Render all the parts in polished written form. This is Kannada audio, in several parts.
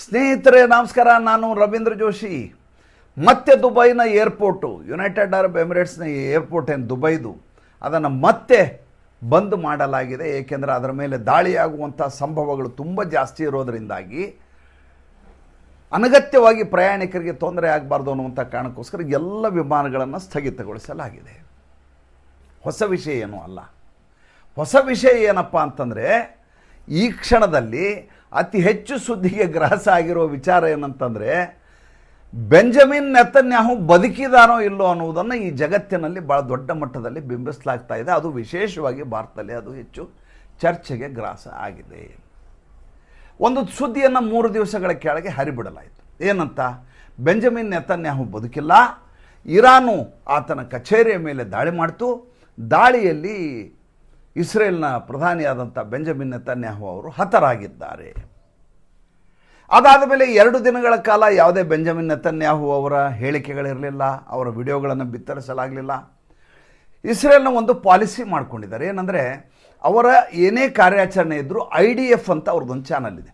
ಸ್ನೇಹಿತರೆ ನಮಸ್ಕಾರ. ನಾನು ರವೀಂದ್ರ ಜೋಶಿ. ಮತ್ತೆ ದುಬೈನ ಏರ್ಪೋರ್ಟು, ಯುನೈಟೆಡ್ ಅರಬ್ ಎಮಿರೇಟ್ಸ್ನ ಏರ್ಪೋರ್ಟ್ ಏನು ದುಬೈದು, ಅದನ್ನು ಮತ್ತೆ ಬಂದ್ ಮಾಡಲಾಗಿದೆ. ಏಕೆಂದರೆ ಅದರ ಮೇಲೆ ದಾಳಿಯಾಗುವಂಥ ಸಂಭವಗಳು ತುಂಬ ಜಾಸ್ತಿ ಇರೋದರಿಂದಾಗಿ ಅನಗತ್ಯವಾಗಿ ಪ್ರಯಾಣಿಕರಿಗೆ ತೊಂದರೆ ಆಗಬಾರ್ದು ಅನ್ನುವಂಥ ಕಾರಣಕ್ಕೋಸ್ಕರ ಎಲ್ಲ ವಿಮಾನಗಳನ್ನು ಸ್ಥಗಿತಗೊಳಿಸಲಾಗಿದೆ. ಹೊಸ ವಿಷಯ ಏನೂ ಅಲ್ಲ. ಹೊಸ ವಿಷಯ ಏನಪ್ಪ ಅಂತಂದರೆ, ಈ ಕ್ಷಣದಲ್ಲಿ ಅತಿ ಹೆಚ್ಚು ಸುದ್ದಿಗೆ ಗ್ರಾಸ ಆಗಿರೋ ವಿಚಾರ ಏನಂತಂದರೆ, ಬೆಂಜಮಿನ್ ನೆತನ್ಯಾಹು ಬದುಕಿದಾನೋ ಇಲ್ಲೋ ಅನ್ನುವುದನ್ನು ಈ ಜಗತ್ತಿನಲ್ಲಿ ಭಾಳ ದೊಡ್ಡ ಮಟ್ಟದಲ್ಲಿ ಬಿಂಬಿಸಲಾಗ್ತಾ ಇದೆ. ಅದು ವಿಶೇಷವಾಗಿ ಭಾರತದಲ್ಲಿ ಅದು ಹೆಚ್ಚು ಚರ್ಚೆಗೆ ಗ್ರಾಸ ಆಗಿದೆ. ಒಂದು ಸುದ್ದಿಯನ್ನು 3 ದಿವಸಗಳ ಕೆಳಗೆ ಹರಿಬಿಡಲಾಯಿತು. ಏನಂತ? ಬೆಂಜಮಿನ್ ನೆತನ್ಯಾಹು ಬದುಕಿಲ್ಲ, ಇರಾನು ಆತನ ಕಚೇರಿಯ ಮೇಲೆ ದಾಳಿ ಮಾಡಿತು. ದಾಳಿಯಲ್ಲಿ ಇಸ್ರೇಲ್ನ ಪ್ರಧಾನಿಯಾದಂಥ ಬೆಂಜಮಿನ್ ನೆತನ್ಯಾಹು ಅವರು ಹತರಾಗಿದ್ದಾರೆ. ಅದಾದ ಮೇಲೆ 2 ದಿನಗಳ ಕಾಲ ಯಾವುದೇ ಬೆಂಜಮಿನ್ ನೆತನ್ಯಾಹು ಅವರ ಹೇಳಿಕೆಗಳಿರಲಿಲ್ಲ, ಅವರ ವಿಡಿಯೋಗಳನ್ನು ಬಿತ್ತರಿಸಲಾಗಲಿಲ್ಲ. ಇಸ್ರೇಲ್ನ ಒಂದು ಪಾಲಿಸಿ ಮಾಡ್ಕೊಂಡಿದ್ದಾರೆ. ಏನಂದರೆ, ಅವರ ಏನೇ ಕಾರ್ಯಾಚರಣೆ ಇದ್ದರೂ IDF ಅಂತ ಅವ್ರದ್ದೊಂದು ಚಾನಲ್ ಇದೆ,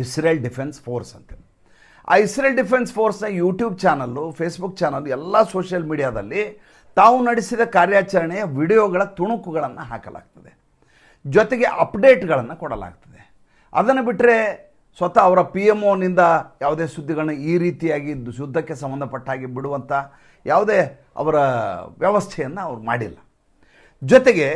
ಇಸ್ರೇಲ್ ಡಿಫೆನ್ಸ್ ಫೋರ್ಸ್ ಅಂತ. ಆ ಇಸ್ರೇಲ್ ಡಿಫೆನ್ಸ್ ಫೋರ್ಸ್ನ ಯೂಟ್ಯೂಬ್ ಚಾನಲ್ಲು, ಫೇಸ್ಬುಕ್ ಚಾನಲ್, ಎಲ್ಲ ಸೋಷಿಯಲ್ ಮೀಡಿಯಾದಲ್ಲಿ ತಾವು ನಡೆಸಿದ ಕಾರ್ಯಾಚರಣೆಯ ವಿಡಿಯೋಗಳ ತುಣುಕುಗಳನ್ನು ಹಾಕಲಾಗ್ತದೆ, ಜೊತೆಗೆ ಅಪ್ಡೇಟ್ಗಳನ್ನು ಕೊಡಲಾಗ್ತದೆ. ಅದನ್ನು ಬಿಟ್ಟರೆ ಸ್ವತಃ ಅವರ PMOನಿಂದ ಯಾವುದೇ ಸುದ್ದಿಗಳನ್ನ ಈ ರೀತಿಯಾಗಿ ಯುದ್ಧಕ್ಕೆ ಸಂಬಂಧಪಟ್ಟ ಹಾಗೆ ಬಿಡುವಂಥ ಯಾವುದೇ ಅವರ ವ್ಯವಸ್ಥೆಯನ್ನು ಅವ್ರು ಮಾಡಿಲ್ಲ. ಜೊತೆಗೆ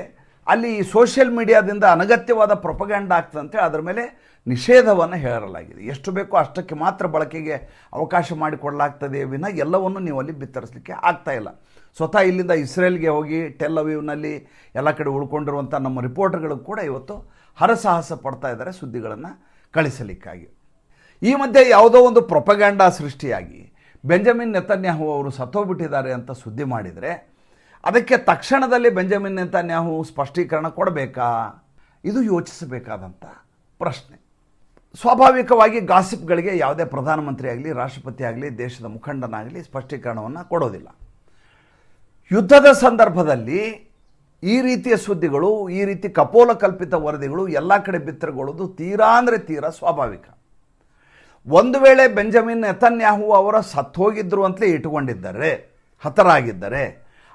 ಅಲ್ಲಿ ಸೋಷಿಯಲ್ ಮೀಡಿಯಾದಿಂದ ಅನಗತ್ಯವಾದ ಪ್ರೊಪಗ್ಯಾಂಡ ಆಗ್ತದಂತೇಳಿ ಅದರ ಮೇಲೆ ನಿಷೇಧವನ್ನು ಹೇರಲಾಗಿದೆ. ಎಷ್ಟು ಬೇಕೋ ಅಷ್ಟಕ್ಕೆ ಮಾತ್ರ ಬಳಕೆಗೆ ಅವಕಾಶ ಮಾಡಿಕೊಡಲಾಗ್ತದೆ ವಿನ ಎಲ್ಲವನ್ನು ನೀವು ಅಲ್ಲಿ ಬಿತ್ತರಿಸಲಿಕ್ಕೆ ಆಗ್ತಾಯಿಲ್ಲ. ಸ್ವತಃ ಇಲ್ಲಿಂದ ಇಸ್ರೇಲ್ಗೆ ಹೋಗಿ ಟೆಲ್ ಅವೀವ್ನಲ್ಲಿ ಎಲ್ಲ ಕಡೆ ಉಳ್ಕೊಂಡಿರುವಂಥ ನಮ್ಮ ರಿಪೋರ್ಟರ್ಗಳು ಕೂಡ ಇವತ್ತು ಹರಸಾಹಸ ಪಡ್ತಾ ಇದ್ದಾರೆ ಸುದ್ದಿಗಳನ್ನು ಕಳಿಸಲಿಕ್ಕಾಗಿ. ಈ ಮಧ್ಯೆ ಯಾವುದೋ ಒಂದು ಪ್ರೊಪಗ್ಯಾಂಡಾ ಸೃಷ್ಟಿಯಾಗಿ ಬೆಂಜಮಿನ್ ನೆತನ್ಯಾಹು ಅವರು ಸತ್ತೋಗ್ಬಿಟ್ಟಿದ್ದಾರೆ ಅಂತ ಸುದ್ದಿ ಮಾಡಿದರೆ, ಅದಕ್ಕೆ ತಕ್ಷಣದಲ್ಲಿ ಬೆಂಜಮಿನ್ ನೆತನ್ಯಾಹು ಸ್ಪಷ್ಟೀಕರಣ ಕೊಡಬೇಕಾ? ಇದು ಯೋಚಿಸಬೇಕಾದಂಥ ಪ್ರಶ್ನೆ. ಸ್ವಾಭಾವಿಕವಾಗಿ ಗಾಸಿಪ್ಗಳಿಗೆ ಯಾವುದೇ ಪ್ರಧಾನಮಂತ್ರಿ ಆಗಲಿ, ರಾಷ್ಟ್ರಪತಿ ಆಗಲಿ, ದೇಶದ ಮುಖಂಡನಾಗಲಿ ಸ್ಪಷ್ಟೀಕರಣವನ್ನು ಕೊಡೋದಿಲ್ಲ. ಯುದ್ಧದ ಸಂದರ್ಭದಲ್ಲಿ ಈ ರೀತಿಯ ಸುದ್ದಿಗಳು, ಈ ರೀತಿ ಕಪೋಲ ಕಲ್ಪಿತ ವರದಿಗಳು ಎಲ್ಲ ಕಡೆ ಬಿತ್ತರಗೊಳ್ಳೋದು ತೀರಾ ಅಂದರೆ ತೀರಾ ಸ್ವಾಭಾವಿಕ. ಒಂದು ವೇಳೆ ಬೆಂಜಮಿನ್ ನೆತನ್ಯಾಹು ಅವರ ಸತ್ತೋಗಿದ್ರು ಅಂತಲೇ ಇಟ್ಟುಕೊಂಡಿದ್ದಾರೆ, ಹತರಾಗಿದ್ದರೆ,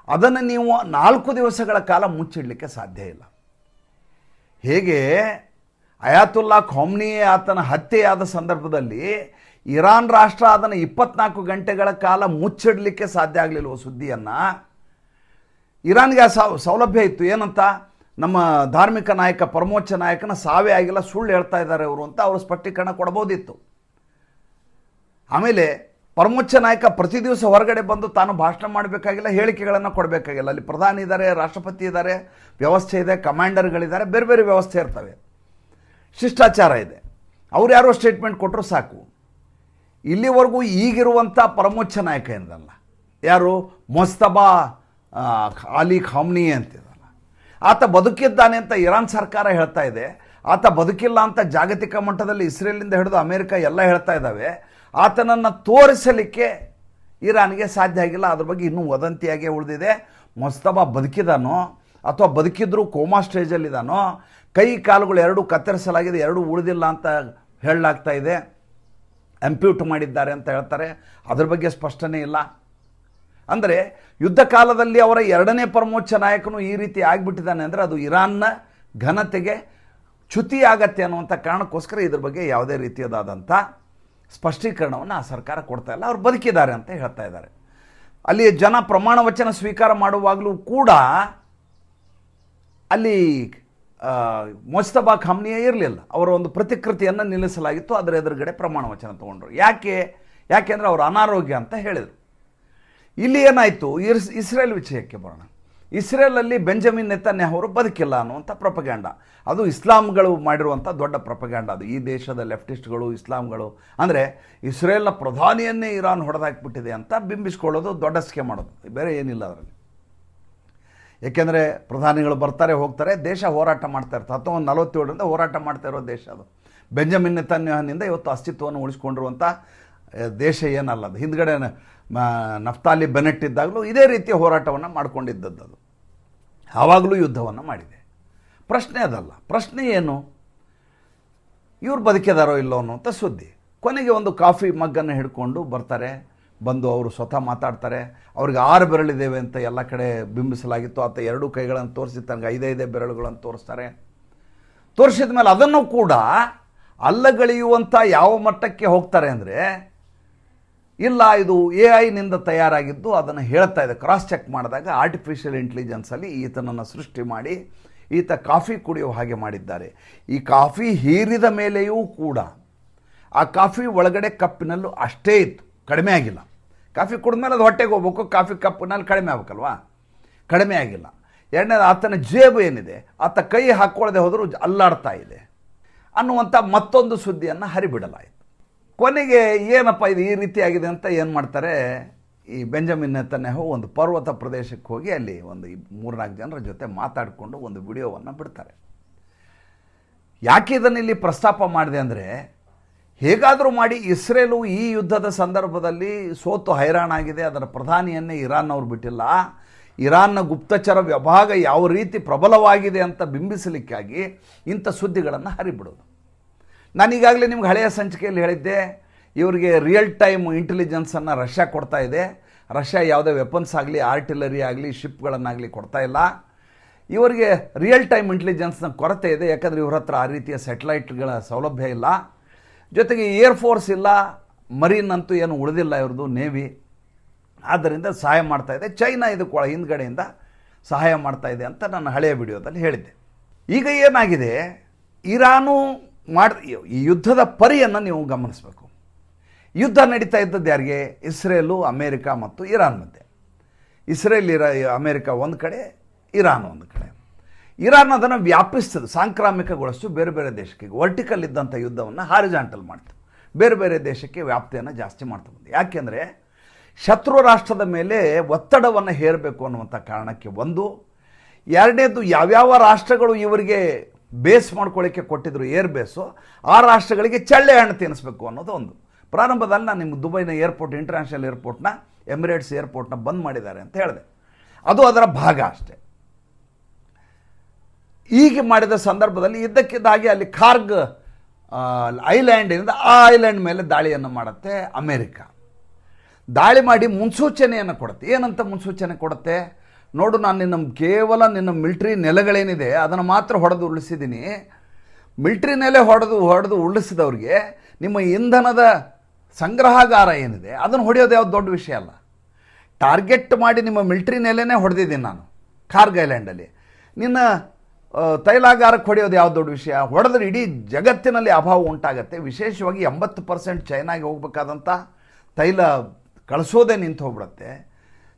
ಅದನ್ನು ನೀವು 4 ದಿವಸಗಳ ಕಾಲ ಮುಚ್ಚಿಡಲಿಕ್ಕೆ ಸಾಧ್ಯ ಇಲ್ಲ. ಹೇಗೆ ಅಯಾತುಲ್ಲಾ ಖೊಮ್ನಿಯೇ ಆತನ ಹತ್ಯೆಯಾದ ಸಂದರ್ಭದಲ್ಲಿ ಇರಾನ್ ರಾಷ್ಟ್ರ ಅದನ್ನು 24 ಗಂಟೆಗಳ ಕಾಲ ಮುಚ್ಚಿಡಲಿಕ್ಕೆ ಸಾಧ್ಯ ಆಗಲಿಲ್ವ ಸುದ್ದಿಯನ್ನು? ಇರಾನ್ಗೆ ಆ ಸೌಲಭ್ಯ ಇತ್ತು. ಏನಂತ? ನಮ್ಮ ಧಾರ್ಮಿಕ ನಾಯಕ, ಪರಮೋಚ್ಚ ನಾಯಕನ ಸಾವೇ ಆಗಿಲ್ಲ, ಸುಳ್ಳು ಹೇಳ್ತಾ ಇದ್ದಾರೆ ಅವರು ಅಂತ ಅವರು ಸ್ಪಷ್ಟೀಕರಣ ಕೊಡ್ಬೋದಿತ್ತು. ಆಮೇಲೆ ಪರಮೋಚ್ಚ ನಾಯಕ ಪ್ರತಿ ದಿವಸ ಹೊರಗಡೆ ಬಂದು ತಾನು ಭಾಷಣ ಮಾಡಬೇಕಾಗಿಲ್ಲ, ಹೇಳಿಕೆಗಳನ್ನು ಕೊಡಬೇಕಾಗಿಲ್ಲ. ಅಲ್ಲಿ ಪ್ರಧಾನಿ ಇದ್ದಾರೆ, ರಾಷ್ಟ್ರಪತಿ ಇದ್ದಾರೆ, ವ್ಯವಸ್ಥೆ ಇದೆ, ಕಮಾಂಡರ್ಗಳಿದ್ದಾರೆ, ಬೇರೆ ಬೇರೆ ವ್ಯವಸ್ಥೆ ಇರ್ತವೆ, ಶಿಷ್ಟಾಚಾರ ಇದೆ. ಅವ್ರು ಯಾರೋ ಸ್ಟೇಟ್ಮೆಂಟ್ ಕೊಟ್ಟರು ಸಾಕು. ಇಲ್ಲಿವರೆಗೂ ಈಗಿರುವಂಥ ಪರಮೋಚ್ಚ ನಾಯಕ ಏನದಲ್ಲ, ಯಾರು? ಮೊಜ್ತಬಾ ಅಲಿ ಖಾಮ್ನಿ ಅಂತಿದಲ್ಲ, ಆತ ಬದುಕಿದ್ದಾನೆ ಅಂತ ಇರಾನ್ ಸರ್ಕಾರ ಹೇಳ್ತಾ ಇದೆ. ಆತ ಬದುಕಿಲ್ಲ ಅಂತ ಜಾಗತಿಕ ಮಟ್ಟದಲ್ಲಿ ಇಸ್ರೇಲಿಂದ ಹಿಡಿದು ಅಮೇರಿಕ ಎಲ್ಲ ಹೇಳ್ತಾ ಇದ್ದಾವೆ. ಆತನನ್ನು ತೋರಿಸಲಿಕ್ಕೆ ಇರಾನ್ಗೆ ಸಾಧ್ಯ ಆಗಿಲ್ಲ. ಅದ್ರ ಬಗ್ಗೆ ಇನ್ನೂ ವದಂತಿಯಾಗೇ ಉಳಿದಿದೆ. ಮೊಜ್ತಬಾ ಬದುಕಿದಾನೋ ಅಥವಾ ಬದುಕಿದ್ರೂ ಕೋಮಾ ಸ್ಟೇಜಲ್ಲಿದ್ದಾನೋ, ಕೈ ಕಾಲುಗಳು 2 ಕತ್ತರಿಸಲಾಗಿದೆ, 2 ಉಳಿದಿಲ್ಲ ಅಂತ ಹೇಳಲಾಗ್ತಾ ಇದೆ, ಅಂಪ್ಯೂಟ್ ಮಾಡಿದ್ದಾರೆ ಅಂತ ಹೇಳ್ತಾರೆ. ಅದ್ರ ಬಗ್ಗೆ ಸ್ಪಷ್ಟನೆ ಇಲ್ಲ. ಅಂದರೆ ಯುದ್ಧ ಕಾಲದಲ್ಲಿ ಅವರ 2ನೇ ಪರಮೋಚ್ಚ ನಾಯಕನು ಈ ರೀತಿ ಆಗಿಬಿಟ್ಟಿದ್ದಾನೆ ಅಂದರೆ ಅದು ಇರಾನ್ನ ಘನತೆಗೆ ಚ್ಯುತಿ ಆಗತ್ತೆ ಅನ್ನುವಂಥ ಕಾರಣಕ್ಕೋಸ್ಕರ ಇದ್ರ ಬಗ್ಗೆ ಯಾವುದೇ ರೀತಿಯಾದಂಥ ಸ್ಪಷ್ಟೀಕರಣವನ್ನು ಆ ಸರ್ಕಾರ ಕೊಡ್ತಾ ಇಲ್ಲ. ಅವ್ರು ಬದುಕಿದ್ದಾರೆ ಅಂತ ಹೇಳ್ತಾ ಇದ್ದಾರೆ. ಅಲ್ಲಿ ಜನ ಪ್ರಮಾಣ ವಚನ ಸ್ವೀಕಾರ ಮಾಡುವಾಗಲೂ ಕೂಡ ಅಲ್ಲಿ ಮೊಜ್ತಬಾ ಖಾಮ್ನಿಯೇ ಇರಲಿಲ್ಲ. ಅವರ ಒಂದು ಪ್ರತಿಕೃತಿಯನ್ನು ನಿಲ್ಲಿಸಲಾಗಿತ್ತು, ಅದರ ಎದುರುಗಡೆ ಪ್ರಮಾಣ ವಚನ ತೊಗೊಂಡ್ರು. ಯಾಕೆಂದರೆ ಅವರು ಅನಾರೋಗ್ಯ ಅಂತ ಹೇಳಿದರು. ಇಲ್ಲಿ ಏನಾಯಿತು? ಇಸ್ರೇಲ್ ವಿಷಯಕ್ಕೆ ಬರೋಣ. ಇಸ್ರೇಲಲ್ಲಿ ಬೆಂಜಮಿನ್ ನೆತನ್ಯಾಹು ಅವರು ಬದುಕಿಲ್ಲ ಅನ್ನುವಂಥ ಪ್ರೊಪಗ್ಯಾಂಡ, ಅದು ಇಸ್ಲಾಂಗಳು ಮಾಡಿರುವಂಥ ದೊಡ್ಡ ಪ್ರೊಪಗ್ಯಾಂಡ. ಅದು ಈ ದೇಶದ ಲೆಫ್ಟಿಸ್ಟ್ಗಳು, ಇಸ್ಲಾಂಗಳು, ಅಂದರೆ ಇಸ್ರೇಲ್ನ ಪ್ರಧಾನಿಯನ್ನೇ ಇರಾನ್ ಹೊಡೆದಾಕ್ಬಿಟ್ಟಿದೆ ಅಂತ ಬಿಂಬಿಸ್ಕೊಳ್ಳೋದು ದೊಡ್ಡ ಸ್ಕೇಮ್ ಮಾಡೋದು, ಬೇರೆ ಏನಿಲ್ಲ ಅದರಲ್ಲಿ. ಏಕೆಂದರೆ ಪ್ರಧಾನಿಗಳು ಬರ್ತಾರೆ ಹೋಗ್ತಾರೆ, ದೇಶ ಹೋರಾಟ ಮಾಡ್ತಾ ಇರ್ತಾರೆ. 1947ರಿಂದ ಹೋರಾಟ ಮಾಡ್ತಾ ಇರೋ ದೇಶ ಅದು. ಬೆಂಜಮಿನ್ ನೆತನ್ಯಾಹುನಿಂದ ಇವತ್ತು ಅಸ್ತಿತ್ವವನ್ನು ಉಳಿಸ್ಕೊಂಡಿರುವಂಥ ದೇಶ ಏನಲ್ಲ ಅದು. ಹಿಂದ್ಗಡೆ ನಫ್ತಾಲಿ ಬೆನೆಟ್ ಇದ್ದಾಗಲೂ ಇದೇ ರೀತಿಯ ಹೋರಾಟವನ್ನು ಮಾಡಿಕೊಂಡಿದ್ದದ್ದು ಅದು. ಆವಾಗಲೂ ಯುದ್ಧವನ್ನು ಮಾಡಿದೆ. ಪ್ರಶ್ನೆ ಅದಲ್ಲ. ಪ್ರಶ್ನೆ ಏನು? ಇವ್ರು ಬದುಕಿದಾರೋ ಇಲ್ಲೋ ಅನ್ನೋಂಥ ಸುದ್ದಿ. ಕೊನೆಗೆ ಒಂದು ಕಾಫಿ ಮಗ್ಗನ್ನು ಹಿಡ್ಕೊಂಡು ಬರ್ತಾರೆ. ಬಂದು ಅವರು ಸ್ವತಃ ಮಾತಾಡ್ತಾರೆ. ಅವ್ರಿಗೆ 6 ಬೆರಳಿದ್ದೇವೆ ಅಂತ ಎಲ್ಲ ಕಡೆ ಬಿಂಬಿಸಲಾಗಿತ್ತು. ಆತ 2 ಕೈಗಳನ್ನು ತೋರಿಸಿ ತನಗೆ 5 ಬೆರಳುಗಳನ್ನು ತೋರಿಸ್ತಾರೆ. ತೋರಿಸಿದ ಮೇಲೆ ಅದನ್ನು ಕೂಡ ಅಲ್ಲಗಳೆಯುವಂಥ ಯಾವ ಮಟ್ಟಕ್ಕೆ ಹೋಗ್ತಾರೆ ಅಂದರೆ, ಇಲ್ಲ ಇದು AI ತಯಾರಾಗಿದ್ದು ಅದನ್ನು ಹೇಳ್ತಾ ಇದೆ. ಕ್ರಾಸ್ ಚೆಕ್ ಮಾಡಿದಾಗ ಆರ್ಟಿಫಿಷಿಯಲ್ ಇಂಟೆಲಿಜೆನ್ಸಲ್ಲಿ ಈತನನ್ನು ಸೃಷ್ಟಿ ಮಾಡಿ ಈತ ಕಾಫಿ ಕುಡಿಯೋ ಹಾಗೆ ಮಾಡಿದ್ದಾರೆ. ಈ ಕಾಫಿ ಹೀರಿದ ಮೇಲೆಯೂ ಕೂಡ ಆ ಕಾಫಿ ಒಳಗಡೆ ಕಪ್ಪಿನಲ್ಲೂ ಅಷ್ಟೇ ಇತ್ತು, ಕಡಿಮೆ ಆಗಿಲ್ಲ. ಕಾಫಿ ಕುಡಿದ್ಮೇಲೆ ಅದು ಹೊಟ್ಟೆಗೆ ಹೋಗ್ಬೇಕು, ಕಾಫಿ ಕಪ್ಪಿನಲ್ಲಿ ಕಡಿಮೆ ಆಗ್ಬೇಕಲ್ವಾ, ಕಡಿಮೆ ಆಗಿಲ್ಲ. ಎರಡನೇದು ಆತನ ಜೇಬು ಏನಿದೆ, ಆತ ಕೈ ಹಾಕ್ಕೊಳ್ಳದೆ ಹೋದರೂ ಅಲ್ಲಾಡ್ತಾ ಇದೆ ಅನ್ನುವಂಥ ಮತ್ತೊಂದು ಸುದ್ದಿಯನ್ನು ಹರಿಬಿಡಲಾಯಿತು. ಕೊನೆಗೆ ಏನಪ್ಪ ಇದು ಈ ರೀತಿಯಾಗಿದೆ ಅಂತ ಏನು ಮಾಡ್ತಾರೆ, ಈ ಬೆಂಜಮಿನ್ ನೆತನ್ಯಾಹು ಒಂದು ಪರ್ವತ ಪ್ರದೇಶಕ್ಕೆ ಹೋಗಿ ಅಲ್ಲಿ ಒಂದು 3-4 ಜನರ ಜೊತೆ ಮಾತಾಡಿಕೊಂಡು ಒಂದು ವಿಡಿಯೋವನ್ನು ಬಿಡ್ತಾರೆ. ಯಾಕೆ ಇದನ್ನು ಇಲ್ಲಿ ಪ್ರಸ್ತಾಪ ಮಾಡಿದೆ ಅಂದರೆ, ಹೇಗಾದರೂ ಮಾಡಿ ಇಸ್ರೇಲು ಈ ಯುದ್ಧದ ಸಂದರ್ಭದಲ್ಲಿ ಸೋತು ಹೈರಾಣಾಗಿದೆ. ಅದರ ಪ್ರಧಾನಿಯನ್ನೇ ಇರಾನ್ನವ್ರು ಬಿಟ್ಟಿಲ್ಲ. ಇರಾನ್ನ ಗುಪ್ತಚರ ವಿಭಾಗ ಯಾವ ರೀತಿ ಪ್ರಬಲವಾಗಿದೆ ಅಂತ ಬಿಂಬಿಸಲಿಕ್ಕಾಗಿ ಇಂಥ ಸುದ್ದಿಗಳನ್ನು ಹರಿಬಿಡೋದು. ನಾನೀಗಾಗಲೇ ನಿಮ್ಗೆ ಹಳೆಯ ಸಂಚಿಕೆಯಲ್ಲಿ ಹೇಳಿದ್ದೆ, ಇವರಿಗೆ ರಿಯಲ್ ಟೈಮ್ ಇಂಟೆಲಿಜೆನ್ಸನ್ನು ರಷ್ಯಾ ಕೊಡ್ತಾ ಇದೆ. ರಷ್ಯಾ ಯಾವುದೇ ವೆಪನ್ಸ್ ಆಗಲಿ, ಆರ್ಟಿಲರಿ ಆಗಲಿ, ಶಿಪ್ಗಳನ್ನಾಗಲಿ ಕೊಡ್ತಾ ಇಲ್ಲ. ಇವರಿಗೆ ರಿಯಲ್ ಟೈಮ್ ಇಂಟೆಲಿಜೆನ್ಸ್ನ ಕೊರತೆ ಇದೆ. ಯಾಕಂದರೆ ಇವ್ರ ಹತ್ರ ಆ ರೀತಿಯ ಸ್ಯಾಟಲೈಟ್ಗಳ ಸೌಲಭ್ಯ ಇಲ್ಲ. ಜೊತೆಗೆ ಏರ್ಫೋರ್ಸ್ ಇಲ್ಲ, ಮರೀನ್ ಅಂತೂ ಏನು ಉಳಿದಿಲ್ಲ ಇವ್ರದ್ದು, ನೇವಿ. ಆದ್ದರಿಂದ ಸಹಾಯ ಮಾಡ್ತಾ ಇದೆ. ಚೈನಾ ಇದಕ್ಕೆ ಹಿಂದ್ಗಡೆಯಿಂದ ಸಹಾಯ ಮಾಡ್ತಾ ಇದೆ ಅಂತ ನಾನು ಹಳೆಯ ವಿಡಿಯೋದಲ್ಲಿ ಹೇಳಿದ್ದೆ. ಈಗ ಏನಾಗಿದೆ, ಇರಾನು ಈ ಯುದ್ಧದ ಪರಿಯನ್ನು ನೀವು ಗಮನಿಸಬೇಕು. ಯುದ್ಧ ನಡೀತಾ ಇದ್ದದ್ದು ಯಾರಿಗೆ? ಇಸ್ರೇಲು, ಅಮೇರಿಕ ಮತ್ತು ಇರಾನ್ ಮಧ್ಯೆ. ಇಸ್ರೇಲ್ ಅಮೇರಿಕ ಒಂದು ಕಡೆ, ಇರಾನ್ ಒಂದು ಕಡೆ. ಇರಾನ್ ಅದನ್ನು ವ್ಯಾಪಿಸ್ತದೆ, ಸಾಂಕ್ರಾಮಿಕಗೊಳಿಸ್ತು ಬೇರೆ ಬೇರೆ ದೇಶಕ್ಕೆ. ವರ್ಟಿಕಲ್ ಇದ್ದಂಥ ಯುದ್ಧವನ್ನು ಹಾರಿಜಾಂಟಲ್ ಮಾಡ್ತು, ಬೇರೆ ಬೇರೆ ದೇಶಕ್ಕೆ ವ್ಯಾಪ್ತಿಯನ್ನು ಜಾಸ್ತಿ ಮಾಡ್ತಾ ಬಂದು. ಯಾಕೆಂದರೆ ಶತ್ರು ರಾಷ್ಟ್ರದ ಮೇಲೆ ಒತ್ತಡವನ್ನು ಹೇರಬೇಕು ಅನ್ನುವಂಥ ಕಾರಣಕ್ಕೆ ಒಂದು. ಎರಡನೇದು, ಯಾವ್ಯಾವ ರಾಷ್ಟ್ರಗಳು ಇವರಿಗೆ ಬೇಸ್ ಮಾಡ್ಕೊಳ್ಳಿಕ್ಕೆ ಕೊಟ್ಟಿದ್ರು ಏರ್ ಬೇಸು, ಆ ರಾಷ್ಟ್ರಗಳಿಗೆ ಚಳ್ಳೆ ಹಣ್ಣು ತಿನ್ನಿಸ್ಬೇಕು ಅನ್ನೋದು ಒಂದು. ಪ್ರಾರಂಭದಲ್ಲಿ ನಾನು ನಿಮ್ಗೆ ದುಬೈನ ಏರ್ಪೋರ್ಟ್, ಇಂಟರ್ನ್ಯಾಷನಲ್ ಏರ್ಪೋರ್ಟ್ನ, ಎಮಿರೇಟ್ಸ್ ಏರ್ಪೋರ್ಟ್ನ ಬಂದ್ ಮಾಡಿದ್ದಾರೆ ಅಂತ ಹೇಳಿದೆ. ಅದು ಅದರ ಭಾಗ ಅಷ್ಟೇ. ಹೀಗೆ ಮಾಡಿದ ಸಂದರ್ಭದಲ್ಲಿ ಇದ್ದಕ್ಕಿದ್ದಾಗೆ ಅಲ್ಲಿ ಕಾರ್ಗ್ ಐಲ್ಯಾಂಡಿನಿಂದ ಆ ಐಲ್ಯಾಂಡ್ ಮೇಲೆ ದಾಳಿಯನ್ನು ಮಾಡುತ್ತೆ ಅಮೇರಿಕ. ದಾಳಿ ಮಾಡಿ ಮುನ್ಸೂಚನೆಯನ್ನು ಕೊಡುತ್ತೆ. ಏನಂತ ಮುನ್ಸೂಚನೆ ಕೊಡುತ್ತೆ? ನೋಡು, ನಾನು ಕೇವಲ ನಿನ್ನ ಮಿಲಿಟ್ರಿ ನೆಲೆಗಳೇನಿದೆ ಅದನ್ನು ಮಾತ್ರ ಹೊಡೆದು ಉರುಳಿಸಿದ್ದೀನಿ. ಮಿಲಿಟ್ರಿ ನೆಲೆ ಹೊಡೆದು ಉರುಳಿಸಿದವ್ರಿಗೆ ನಿಮ್ಮ ಇಂಧನದ ಸಂಗ್ರಹಾಗಾರ ಏನಿದೆ ಅದನ್ನು ಹೊಡೆಯೋದು ಯಾವ್ದು ದೊಡ್ಡ ವಿಷಯ ಅಲ್ಲ. ಟಾರ್ಗೆಟ್ ಮಾಡಿ ನಿಮ್ಮ ಮಿಲಿಟ್ರಿ ನೆಲೆನೇ ಹೊಡೆದಿದ್ದೀನಿ ನಾನು ಕಾರ್ಗ್ ಐಲ್ಯಾಂಡಲ್ಲಿ. ನಿನ್ನ ತೈಲಾಗಾರಕ್ಕೆ ಹೊಡೆಯೋದು ಯಾವ್ದು ದೊಡ್ಡ ವಿಷಯ? ಹೊಡೆದ್ರೆ ಇಡೀ ಜಗತ್ತಿನಲ್ಲಿ ಅಭಾವ ಉಂಟಾಗತ್ತೆ. ವಿಶೇಷವಾಗಿ 80% ಚೈನಾಗೆ ಹೋಗಬೇಕಾದಂಥ ತೈಲ ಕಳಿಸೋದೇ ನಿಂತು ಹೋಗ್ಬಿಡುತ್ತೆ.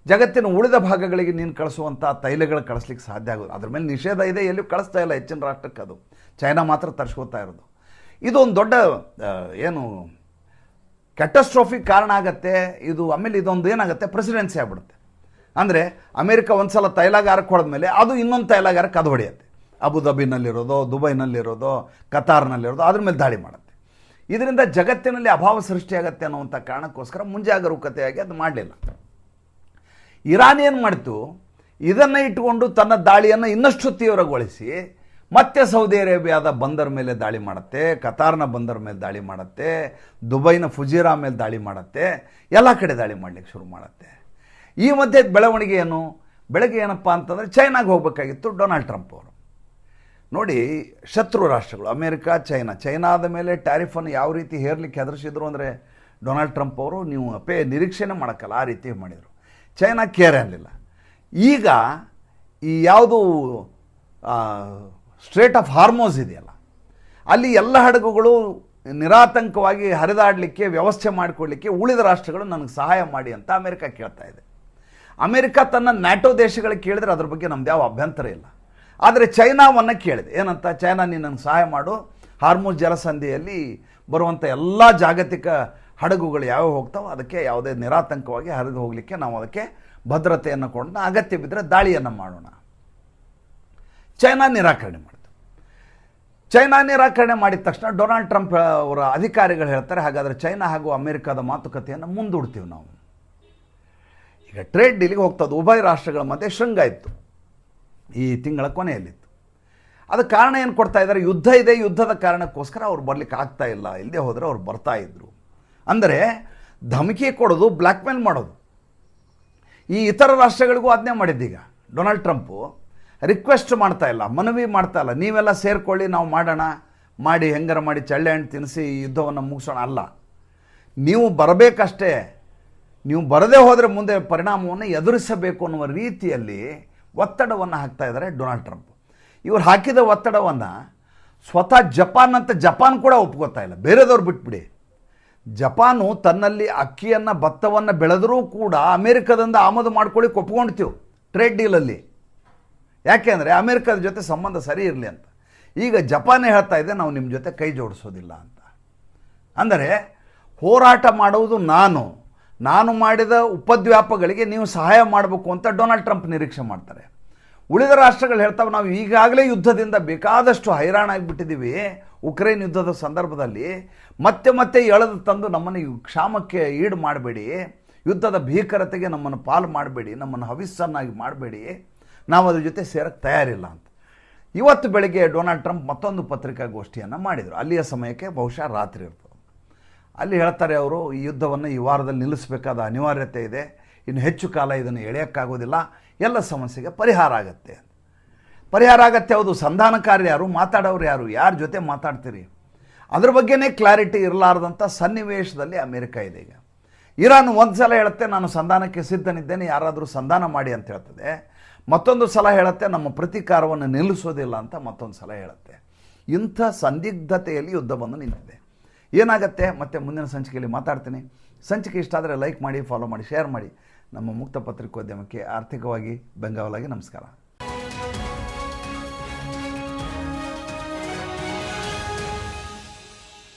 ಜಗತ್ತಿನ ಉಳಿದ ಭಾಗಗಳಿಗೆ ನೀನು ಕಳಿಸುವಂಥ ತೈಲಗಳು ಕಳಿಸ್ಲಿಕ್ಕೆ ಸಾಧ್ಯ ಆಗೋದು. ಅದ್ರ ಮೇಲೆ ನಿಷೇಧ ಇದೆ, ಎಲ್ಲೂ ಕಳಿಸ್ತಾ ಇಲ್ಲ ಹೆಚ್ಚಿನ ರಾಷ್ಟ್ರಕ್ಕೆ. ಅದು ಚೈನಾ ಮಾತ್ರ ತರಿಸ್ಕೋತಾ ಇರೋದು. ಇದು ಒಂದು ದೊಡ್ಡ ಏನು ಕ್ಯಾಟಸ್ಟ್ರೋಫಿಕ್ ಕಾರಣ ಆಗತ್ತೆ ಇದು. ಆಮೇಲೆ ಇದೊಂದು ಏನಾಗುತ್ತೆ, ಪ್ರೆಸಿಡೆನ್ಸಿ ಆಗ್ಬಿಡುತ್ತೆ. ಅಂದರೆ ಅಮೇರಿಕ ಒಂದು ಸಲ ತೈಲಾಗಾರಕ್ಕೆ ಹೊಡೆದ್ಮೇಲೆ ಅದು ಇನ್ನೊಂದು ತೈಲಾಗಾರಕ್ಕೆ ಅದು ಹೊಡೆಯುತ್ತೆ. ಅಬುಧಾಬಿನಲ್ಲಿರೋದೋ, ದುಬೈನಲ್ಲಿರೋದೋ, ಕತಾರ್ನಲ್ಲಿರೋದೋ ಅದ್ರ ಮೇಲೆ ದಾಳಿ ಮಾಡುತ್ತೆ. ಇದರಿಂದ ಜಗತ್ತಿನಲ್ಲಿ ಅಭಾವ ಸೃಷ್ಟಿಯಾಗತ್ತೆ ಅನ್ನುವಂಥ ಕಾರಣಕ್ಕೋಸ್ಕರ ಮುಂಜಾಗರೂಕತೆಯಾಗಿ ಅದು ಮಾಡಲಿಲ್ಲ. ಇರಾನ್ ಏನು ಮಾಡಿತು, ಇದನ್ನು ಇಟ್ಟುಕೊಂಡು ತನ್ನ ದಾಳಿಯನ್ನು ಇನ್ನಷ್ಟು ತೀವ್ರಗೊಳಿಸಿ ಮತ್ತೆ ಸೌದಿ ಅರೇಬಿಯಾದ ಬಂದರ್ ಮೇಲೆ ದಾಳಿ ಮಾಡುತ್ತೆ, ಕತಾರ್ನ ಬಂದರ್ ಮೇಲೆ ದಾಳಿ ಮಾಡುತ್ತೆ, ದುಬೈನ ಫುಜಿರಾ ಮೇಲೆ ದಾಳಿ ಮಾಡುತ್ತೆ, ಎಲ್ಲ ಕಡೆ ದಾಳಿ ಮಾಡಲಿಕ್ಕೆ ಶುರು ಮಾಡುತ್ತೆ. ಈ ಮಧ್ಯೆ ಬೆಳವಣಿಗೆ ಏನು? ಬೆಳಗ್ಗೆ ಏನಪ್ಪ ಅಂತಂದರೆ ಚೈನಾಗೆ ಹೋಗಬೇಕಾಗಿತ್ತು ಡೊನಾಲ್ಡ್ ಟ್ರಂಪ್ ಅವರು. ನೋಡಿ, ಶತ್ರು ರಾಷ್ಟ್ರಗಳು ಅಮೇರಿಕ, ಚೈನಾದ ಮೇಲೆ ಟ್ಯಾರಿಫನ್ನು ಯಾವ ರೀತಿ ಹೇರಲಿಕ್ಕೆ ಹೆದರಿಸಿದ್ರು ಅಂದರೆ ಡೊನಾಲ್ಡ್ ಟ್ರಂಪ್ ಅವರು ನೀವು ನಿರೀಕ್ಷೆನೇ ಮಾಡೋಕ್ಕಲ್ಲ, ಆ ರೀತಿ ಮಾಡಿದರು. ಚೈನಾ ಕೇರ್ ಅನ್ನಲಿಲ್ಲ. ಈಗ ಈ ಯಾವುದು ಸ್ಟ್ರೇಟ್ ಆಫ್ ಹಾರ್ಮೋಸ್ ಇದೆಯಲ್ಲ, ಅಲ್ಲಿ ಎಲ್ಲ ಹಡಗುಗಳು ನಿರಾತಂಕವಾಗಿ ಹರಿದಾಡಲಿಕ್ಕೆ ವ್ಯವಸ್ಥೆ ಮಾಡಿಕೊಡ್ಲಿಕ್ಕೆ ಉಳಿದ ರಾಷ್ಟ್ರಗಳು ನನಗೆ ಸಹಾಯ ಮಾಡಿ ಅಂತ ಅಮೇರಿಕ ಕೇಳ್ತಾ ಇದೆ. ಅಮೇರಿಕ ತನ್ನ ನ್ಯಾಟೋ ದೇಶಗಳಿಗೆ ಕೇಳಿದ್ರೆ ಅದ್ರ ಬಗ್ಗೆ ನಮ್ದು ಯಾವ ಅಭ್ಯಂತರ ಇಲ್ಲ. ಆದರೆ ಚೈನಾವನ್ನು ಕೇಳಿದೆ, ಏನಂತ? ಚೈನಾ ನೀನು ನನಗೆ ಸಹಾಯ ಮಾಡು, ಹಾರ್ಮೋಸ್ ಜಲಸಂಧಿಯಲ್ಲಿ ಬರುವಂಥ ಎಲ್ಲ ಜಾಗತಿಕ ಹಡಗುಗಳು ಯಾವ್ಯಾವ ಹೋಗ್ತಾವೋ ಅದಕ್ಕೆ ಯಾವುದೇ ನಿರಾತಂಕವಾಗಿ ಹರಿದು ಹೋಗಲಿಕ್ಕೆ ನಾವು ಅದಕ್ಕೆ ಭದ್ರತೆಯನ್ನು ಕೊಡೋಣ, ಅಗತ್ಯ ಬಿದ್ದರೆ ದಾಳಿಯನ್ನು ಮಾಡೋಣ. ಚೈನಾ ನಿರಾಕರಣೆ ಮಾಡಿತು. ಚೈನಾ ನಿರಾಕರಣೆ ಮಾಡಿದ ತಕ್ಷಣ ಡೊನಾಲ್ಡ್ ಟ್ರಂಪ್ ಅವರ ಅಧಿಕಾರಿಗಳು ಹೇಳ್ತಾರೆ, ಹಾಗಾದರೆ ಚೈನಾ ಹಾಗೂ ಅಮೇರಿಕಾದ ಮಾತುಕತೆಯನ್ನು ಮುಂದೂಡ್ತೀವಿ ನಾವು. ಈಗ ಟ್ರೇಡ್ ಡೀಲಿಗೆ ಹೋಗ್ತದೆ. ಉಭಯ ರಾಷ್ಟ್ರಗಳ ಮಧ್ಯೆ ಶೃಂಗ ಇತ್ತು, ಈ ತಿಂಗಳ ಕೊನೆಯಲ್ಲಿತ್ತು. ಅದಕ್ಕೆ ಕಾರಣ ಏನು ಕೊಡ್ತಾ ಇದ್ದಾರೆ? ಯುದ್ಧ ಇದೆ, ಯುದ್ಧದ ಕಾರಣಕ್ಕೋಸ್ಕರ ಅವ್ರು ಬರಲಿಕ್ಕೆ ಆಗ್ತಾ ಇಲ್ಲ, ಇಲ್ಲದೆ ಹೋದರೆ ಅವ್ರು ಬರ್ತಾ ಇದ್ರು. ಅಂದರೆ ಧಮಕಿ ಕೊಡೋದು, ಬ್ಲ್ಯಾಕ್ ಮೇಲ್ ಮಾಡೋದು. ಈ ಇತರ ರಾಷ್ಟ್ರಗಳಿಗೂ ಅದನ್ನೇ ಮಾಡಿದ್ದೀಗ. ಡೊನಾಲ್ಡ್ ಟ್ರಂಪು ರಿಕ್ವೆಸ್ಟ್ ಮಾಡ್ತಾ ಇಲ್ಲ, ಮನವಿ ಮಾಡ್ತಾ ಇಲ್ಲ, ನೀವೆಲ್ಲ ಸೇರ್ಕೊಳ್ಳಿ, ನಾವು ಮಾಡೋಣ, ಮಾಡಿ ಹೆಂಗಾರ ಮಾಡಿ ಚಳ್ಳೆ ಹಣ್ಣು ತಿನ್ನಿಸಿ ಈ ಯುದ್ಧವನ್ನು ಮುಗಿಸೋಣ. ಅಲ್ಲ, ನೀವು ಬರಬೇಕಷ್ಟೇ. ನೀವು ಬರದೇ ಹೋದರೆ ಮುಂದೆ ಪರಿಣಾಮವನ್ನು ಎದುರಿಸಬೇಕು ಅನ್ನುವ ರೀತಿಯಲ್ಲಿ ಒತ್ತಡವನ್ನು ಹಾಕ್ತಾ ಇದ್ದಾರೆ ಡೊನಾಲ್ಡ್ ಟ್ರಂಪ್. ಇವರು ಹಾಕಿದ ಒತ್ತಡವನ್ನು ಸ್ವತಃ ಜಪಾನ್ ಕೂಡ ಒಪ್ಕೋತಾ ಇಲ್ಲ. ಬೇರೆದವ್ರು ಬಿಟ್ಬಿಡಿ. ಜಪಾನು ತನ್ನಲ್ಲಿ ಅಕ್ಕಿಯನ್ನು, ಭತ್ತವನ್ನು ಬೆಳೆದರೂ ಕೂಡ ಅಮೇರಿಕದಿಂದ ಆಮದು ಮಾಡ್ಕೊಳ್ಳಿಕ್ಕೆ ಒಪ್ಕೊಳ್ತೀವಿ ಟ್ರೇಡ್ ಡೀಲಲ್ಲಿ. ಯಾಕೆ ಅಂದರೆ ಅಮೇರಿಕದ ಜೊತೆ ಸಂಬಂಧ ಸರಿ ಇರಲಿ ಅಂತ. ಈಗ ಜಪಾನೇ ಹೇಳ್ತಾ ಇದೆ, ನಾವು ನಿಮ್ಮ ಜೊತೆ ಕೈ ಜೋಡಿಸೋದಿಲ್ಲ ಅಂತ. ಅಂದರೆ ಹೋರಾಟ ಮಾಡುವುದು ನಾನು ಮಾಡಿದ ಉಪದ್ವ್ಯಾಪಗಳಿಗೆ ನೀವು ಸಹಾಯ ಮಾಡಬೇಕು ಅಂತ ಡೊನಾಲ್ಡ್ ಟ್ರಂಪ್ ನಿರೀಕ್ಷೆ ಮಾಡ್ತಾರೆ. ಉಳಿದ ರಾಷ್ಟ್ರಗಳು ಹೇಳ್ತಾವೆ, ನಾವು ಈಗಾಗಲೇ ಯುದ್ಧದಿಂದ ಬೇಕಾದಷ್ಟು ಹೈರಾಣಾಗಿಬಿಟ್ಟಿದ್ದೀವಿ. ಉಕ್ರೇನ್ ಯುದ್ಧದ ಸಂದರ್ಭದಲ್ಲಿ ಮತ್ತೆ ಎಳೆದು ತಂದು ನಮ್ಮನ್ನು ಕ್ಷಾಮಕ್ಕೆ ಈಡು ಮಾಡಬೇಡಿ, ಯುದ್ಧದ ಭೀಕರತೆಗೆ ನಮ್ಮನ್ನು ಪಾಲು ಮಾಡಬೇಡಿ, ನಮ್ಮನ್ನು ಹವಿಸ್ಸನ್ನಾಗಿ ಮಾಡಬೇಡಿ, ನಾವು ಅದ್ರ ಜೊತೆ ಸೇರಕ್ಕೆ ತಯಾರಿಲ್ಲ ಅಂತ. ಇವತ್ತು ಬೆಳಗ್ಗೆ ಡೊನಾಲ್ಡ್ ಟ್ರಂಪ್ ಮತ್ತೊಂದು ಪತ್ರಿಕಾಗೋಷ್ಠಿಯನ್ನು ಮಾಡಿದರು. ಅಲ್ಲಿಯ ಸಮಯಕ್ಕೆ ಬಹುಶಃ ರಾತ್ರಿ ಇರ್ತದೆ. ಅಲ್ಲಿ ಹೇಳ್ತಾರೆ, ಅವರು ಈ ಯುದ್ಧವನ್ನು ಈ ವಾರದಲ್ಲಿ ನಿಲ್ಲಿಸಬೇಕಾದ ಅನಿವಾರ್ಯತೆ ಇದೆ, ಇನ್ನು ಹೆಚ್ಚು ಕಾಲ ಇದನ್ನು ಎಳೆಯೋಕ್ಕಾಗೋದಿಲ್ಲ, ಎಲ್ಲ ಸಮಸ್ಯೆಗೆ ಪರಿಹಾರ ಆಗತ್ತೆ. ಹೌದು. ಸಂಧಾನಕಾರರು ಯಾರು, ಮಾತಾಡೋರು ಯಾರು, ಯಾರ ಜೊತೆ ಮಾತಾಡ್ತೀರಿ, ಅದ್ರ ಬಗ್ಗೆನೇ ಕ್ಲಾರಿಟಿ ಇರಲಾರ್ದಂಥ ಸನ್ನಿವೇಶದಲ್ಲಿ ಅಮೇರಿಕ ಇದೆ. ಈಗ ಇರಾನ್ ಒಂದು ಸಲ ಹೇಳುತ್ತೆ, ನಾನು ಸಂಧಾನಕ್ಕೆ ಸಿದ್ಧನಿದ್ದೇನೆ, ಯಾರಾದರೂ ಸಂಧಾನ ಮಾಡಿ ಅಂತ ಹೇಳ್ತದೆ. ಮತ್ತೊಂದು ಸಲ ಹೇಳುತ್ತೆ, ನಮ್ಮ ಪ್ರತೀಕಾರವನ್ನು ನಿಲ್ಲಿಸೋದಿಲ್ಲ ಅಂತ ಮತ್ತೊಂದು ಸಲ ಹೇಳುತ್ತೆ. ಇಂಥ ಸಂದಿಗ್ಧತೆಯಲ್ಲಿ ಯುದ್ಧ ಬಂದು ನಿಂತಿದೆ. ಏನಾಗುತ್ತೆ ಮತ್ತೆ ಮುಂದಿನ ಸಂಚಿಕೆಯಲ್ಲಿ ಮಾತಾಡ್ತೀನಿ. ಸಂಚಿಕೆ ಇಷ್ಟ ಆದರೆ ಲೈಕ್ ಮಾಡಿ, ಫಾಲೋ ಮಾಡಿ, ಶೇರ್ ಮಾಡಿ. ನಮ್ಮ ಮುಕ್ತ ಪತ್ರಿಕೋದ್ಯಮಕ್ಕೆ ಆರ್ಥಿಕವಾಗಿ ಬೆಂಗಾವಲಾಗಿ ನಮಸ್ಕಾರ.